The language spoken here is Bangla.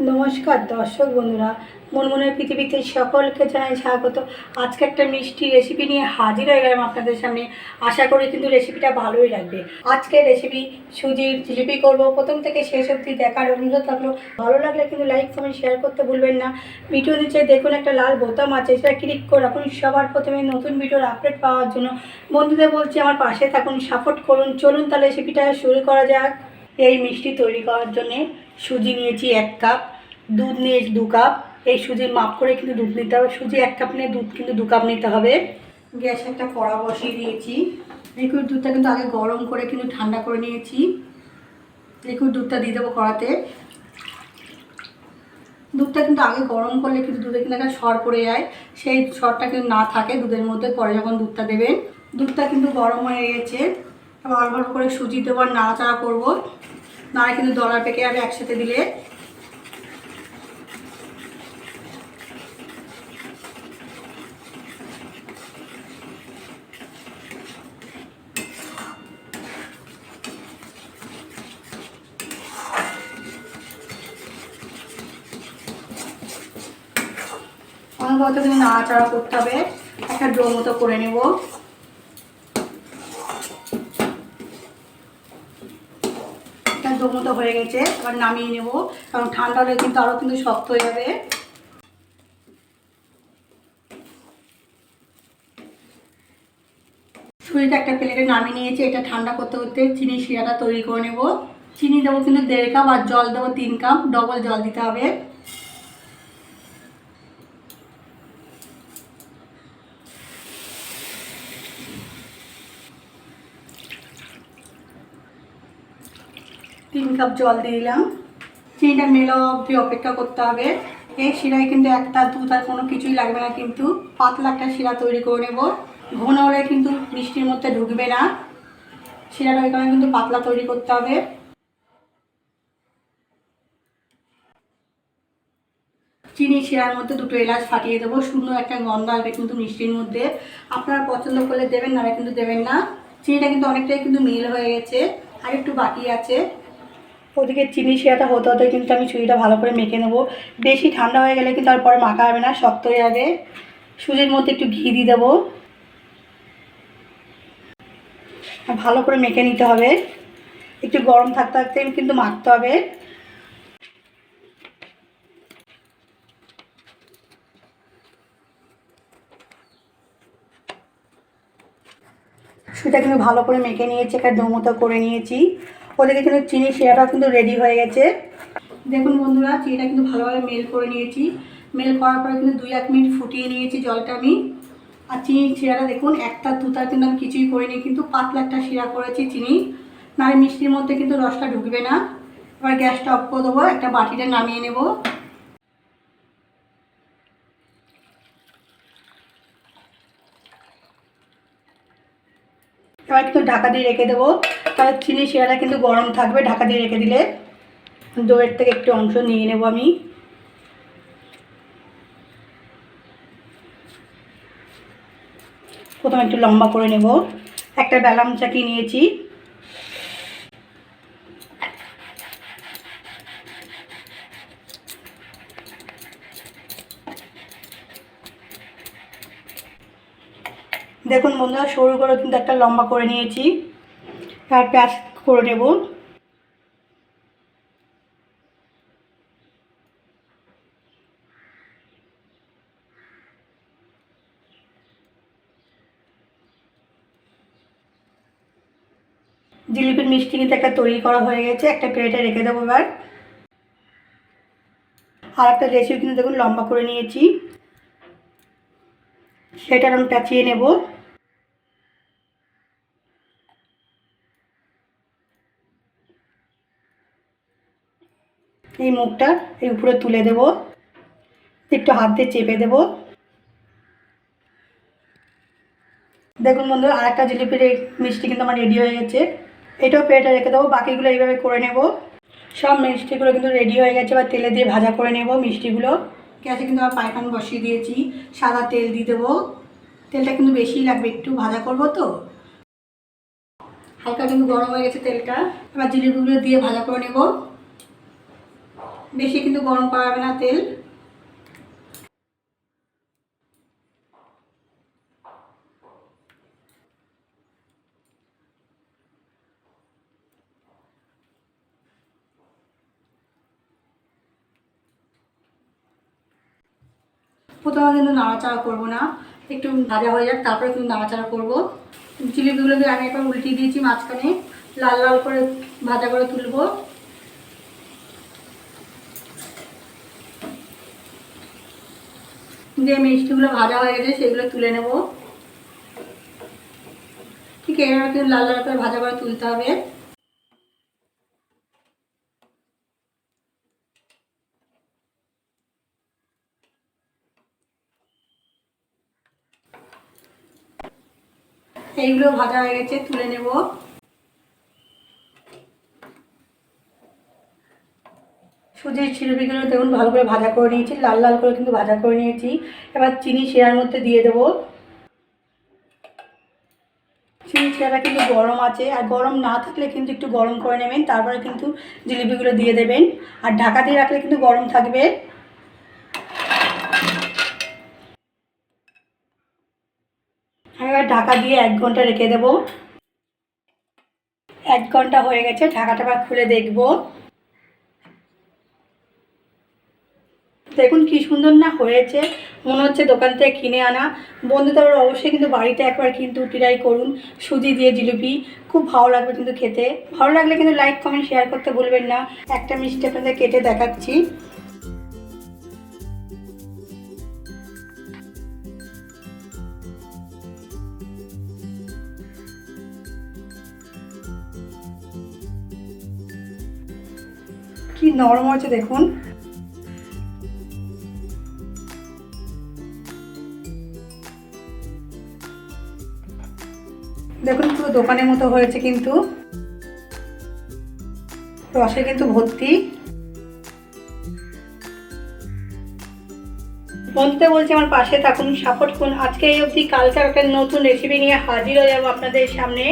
নমস্কার দর্শক বন্ধুরা, মনমনের পৃথিবীতে সকলকে জানাই স্বাগত। আজকে একটা মিষ্টি রেসিপি নিয়ে হাজির হয়ে গেলাম আপনাদের সামনে। আশা করি কিন্তু রেসিপিটা ভালোই লাগবে। আজকের রেসিপি সুজির জিলিপি করব। প্রথম থেকে শেষ অবধি দেখার অনুরোধ থাকলো। ভালো লাগলে কিন্তু লাইক কমেন্ট শেয়ার করতে ভুলবেন না। ভিডিও নিচে দেখুন একটা লাল বোতাম আছে, সেটা ক্লিক করে রাখুন সবার প্রথমে নতুন ভিডিওর আপডেট পাওয়ার জন্য। বন্ধুদের বলছি আমার পাশে থাকুন, সাপোর্ট করুন। চলুন তাহলে রেসিপিটা শুরু করা যাক। এই মিষ্টি তৈরি করার জন্যে সুজি নিয়েছি 1 কাপ, দুধ নিয়েছি 2 কাপ। এই সুজির মাপ করে কিন্তু দুধ নিতে হবে। সুজি 1 কাপ নিয়ে দুধ কিন্তু 2 কাপ নিতে হবে। গ্যাসে একটা কড়া বসিয়ে দিয়েছি। লিকুইড দুধটা কিন্তু আগে গরম করে কিন্তু ঠান্ডা করে নিয়েছি। লিকুইড দুধটা দিয়ে দেবো কড়াতে। দুধটা কিন্তু আগে গরম করলে কিন্তু দুধে কিন্তু একটা সর পড়ে যায়, সেই সরটা কিন্তু না থাকে দুধের মধ্যে। পরে যখন দুধটা দেবেন, দুধটা কিন্তু গরম হয়ে গেছে। এবার অল্প অল্প করে সুজি দেবো আর নাড়াচাড়া করবো, নাড়া কিন্তু দলা পেকে যাবে একসাথে দিলে। অনবরত কিন্তু নাড়াচাড়া করতে হবে। একটা ডো মতো করে নেব। একটা ডো মতো হয়ে গেছে, এবার নামিয়ে নেব, কারণ ঠান্ডা হলে কিন্তু আরও কিন্তু শক্ত হয়ে যাবে। সুজিটা একটা প্লেটে নামিয়ে নিয়েছি। এটা ঠান্ডা করতে করতে চিনি শিরাটা তৈরি করে নেব। চিনি দেবো কিন্তু 1.5 কাপ, আর জল দেবো 3 কাপ। ডবল জল দিতে হবে। তিন কাপ জল দিয়ে দিলাম। চিনিটা মেলা অবধি অপেক্ষা করতে হবে। এই শিরায় কিন্তু একটা দুধ আর কোনো কিছুই লাগবে না, কিন্তু পাতলা একটা শিরা তৈরি করে নেব। ঘন হলে কিন্তু মিষ্টির মধ্যে ঢুকবে না। শিরাটা ওই কারণে কিন্তু পাতলা তৈরি করতে হবে। চিনি শিরার মধ্যে 2টো এলাচ ফাটিয়ে দেবো। সুন্দর একটা গন্ধ আসবে কিন্তু মিষ্টির মধ্যে। আপনারা পছন্দ করলে দেবেন, নাহলে কিন্তু দেবেন না। চিনিটা কিন্তু অনেকটাই কিন্তু মিল হয়ে গেছে, আর একটু বাকি আছে। ওদিকে চিনি শিরাটা হতে হতে কিন্তু আমি সুজিটা ভালো করে মেখে নেবো। বেশি ঠান্ডা হয়ে গেলে কিন্তু আর পরে মাখা হবে না, শক্ত হয়ে যাবে। সুজির মধ্যে একটু ঘি দিয়ে দেবো, ভালো করে মেখে নিতে হবে। একটু গরম থাকতে থাকতে কিন্তু মাখতে হবে। সুজিটা কিন্তু ভালো করে মেখে নিয়েছি, একটা ডো মতো করে নিয়েছি। ওদিকে কিন্তু চিনি শিরাটা কিন্তু রেডি হয়ে গেছে। দেখুন বন্ধুরা, চিনিটা কিন্তু ভালোভাবে মেল করে নিয়েছি। মেল করার পরে কিন্তু 2-1 মিনিট ফুটিয়ে নিয়েছি জলটা আমি। আর চিনি শিরাটা দেখুন, একটা দুটার কিন্তু আমি কিছুই করিনি, কিন্তু পাতলা একটা শিরা করেছি চিনি, নাহলে মিষ্টির মধ্যে কিন্তু রসটা ঢুকবে না। এবার গ্যাসটা অফ করে দেবো, একটা বাটিতে নামিয়ে নেব। এবার কিন্তু ঢাকা দিয়ে রেখে দেবো, তাহলে চিনি শিরাটা কিন্তু গরম থাকবে ঢাকা দিয়ে রেখে দিলে। দইয়ের থেকে একটু অংশ নিয়ে নেব আমি। প্রথমে একটু লম্বা করে নেব। একটা বেলাম চাকি নিয়েছি। দেখুন বন্ধুরা, সরু করে কিন্তু একটা লম্বা করে নিয়েছি। আর প্যাঁচ করে নেব। জিলিপির মিষ্টি কিন্তু একটা তৈরি করা হয়ে গেছে, একটা প্লেটে রেখে দেবো। এবার আর একটা রেসিপি কিন্তু দেখুন লম্বা করে নিয়েছি, সেটা আমি পেঁচিয়ে নেব। এই মুখটা এই উপরে তুলে দেব, একটু হাত দিয়ে চেপে দেব। দেখুন বন্ধুরা, আর একটা জিলিপির মিষ্টি কিন্তু আমার রেডি হয়ে গেছে। এটাও প্লেটে রেখে দেবো। বাকিগুলো এইভাবে করে নেব। সব মিষ্টিগুলো কিন্তু রেডি হয়ে গেছে। এবার তেলে দিয়ে ভাজা করে নেব মিষ্টিগুলো। গ্যাসে কিন্তু আবার পাইপান বসিয়ে দিয়েছি। সাদা তেল দিয়ে দেবো। তেলটা কিন্তু বেশিই লাগবে, একটু ভাজা করব তো। হালকা কিন্তু গরম হয়ে গেছে তেলটা। এবার জিলিপিগুলো দিয়ে ভাজা করে নেব। বেশি কিন্তু গরম করা যাবে না তেল। প্রথমে কিন্তু নাড়াচাড়া করবো না, একটু ভাজা হয়ে যাক তারপরে কিন্তু নাড়াচাড়া করবো। জিলিপিগুলোকে আমি একবার উল্টিয়ে দিয়েছি, মাঝখানে লাল লাল করে ভাজা করে তুলবো। যে মিষ্টিগুলো ভাজা হয়ে গেছে সেগুলো তুলে নেব। ঠিক এইভাবে কিন্তু লাল লাল করে ভাজা করে তুলতে হবে। এইগুলো ভাজা হয়ে গেছে, তুলে নেব। সুজির জিলিপিগুলো দেখুন ভালো করে ভাজা করে নিয়েছি, লাল লাল করে কিন্তু ভাজা করে নিয়েছি। এবার চিনি শিরার মধ্যে দিয়ে দেবো। চিনি শিরাটা কিন্তু গরম আছে, আর গরম না থাকলে কিন্তু একটু গরম করে নেবেন, তারপরে কিন্তু জিলিপিগুলো দিয়ে দেবেন। আর ঢাকা দিয়ে রাখলে কিন্তু গরম থাকবে। এবার ঢাকা দিয়ে 1 ঘন্টা রেখে দেবো। 1 ঘন্টা হয়ে গেছে, ঢাকাটা আবার খুলে দেখবো। দেখুন কি সুন্দর না হয়েছে, মনে হচ্ছে দোকান থেকে কিনে আনা। বন্ধুদের অবশ্যই কিন্তু বাড়িতে একবার কিন্তু ট্রাই করুন সুজি দিয়ে জিলিপি, খুব ভালো লাগবে কিন্তু খেতে। ভালো লাগলে কিন্তু লাইক কমেন্ট শেয়ার করতে ভুলবেন না। একটা মিষ্টি আপনাদের কেটে দেখাচ্ছি। কি নরম হয়েছে দেখুন। দেখুন পুরো দোকানের মতো হয়েছে, কিন্তু রসে কিন্তু ভর্তি। বন্ধুদের বলছি আমার পাশে থাকুন, সাপোর্ট করুন। আজকে এই অবধি, কালকে একটা নতুন রেসিপি নিয়ে হাজির হয়ে যাবো আপনাদের সামনে।